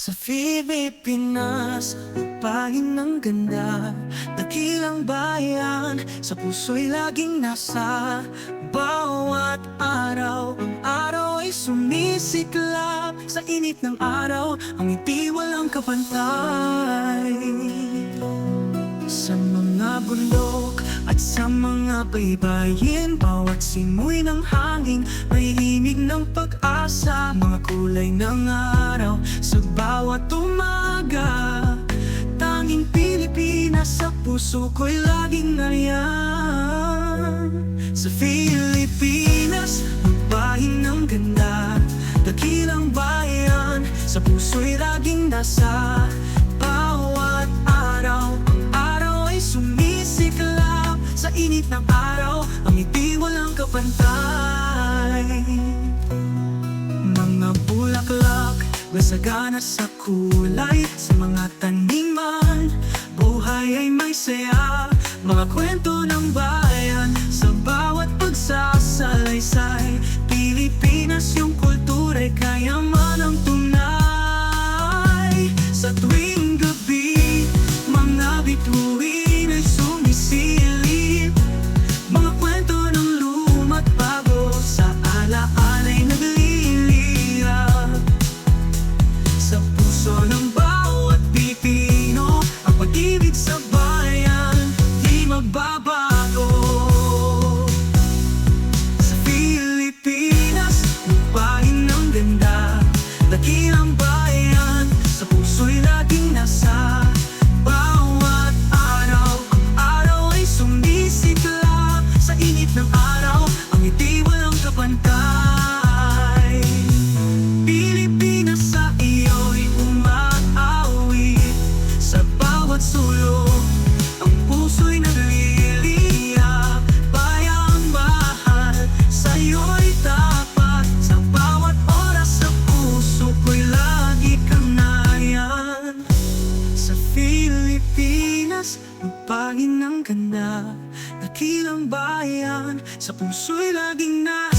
Sa Pilipinas, lupain ng ganda, dakilang bayan, sa puso'y laging nasa bawat araw. Ang araw ay sumisiklab sa init ng araw, ang ngiti walang kapantay. Sa mga bundok at sa mga baybayin, bawat simoy ng hangin may himig ng pag-asa. Mga kulay ng araw sa bawat umaga, tanging Pilipinas sa puso ko'y laging nariyan. Sa Pilipinas, lupain ng ganda, dakilang bayan, sa puso'y laging nasa bawat araw. Ang araw ay sumisiklab sa init ng araw, ang ngiti walang kapantay. Mga bulaklak, basagana sa kulay, sa mga taniman, buhay ay may saya. Mga kwento ng bayan, sa bawat pagsasalaysay, Pilipinas yung kultura'y kayaman ng tunay. Sa tuwing gabi, mga bituin ay sumisilip, mga kwento ng luma't bago, sa alaala'y nagliliyab. Sa puso ng bawat Pilipino, ang pag-ibig sa bayan di magbabago. Sa Pilipinas, lupain ng ganda, dakilang bayan, sa puso'y laging nasa bawat araw. Ang araw ay sumisiklab sa init ng araw, ang ngiti walang kapantay. Pilipinas, sa iyo'y umaawit, sa bawat sulok ang puso'y nagliliyab. Bayang mahal, sa'yo'y tapat, sa bawat oras sa puso ko'y lagi kang nariyan. Sa Pilipinas, lupain ng ganda, dakilang bayan, sa puso'y laging nariyan.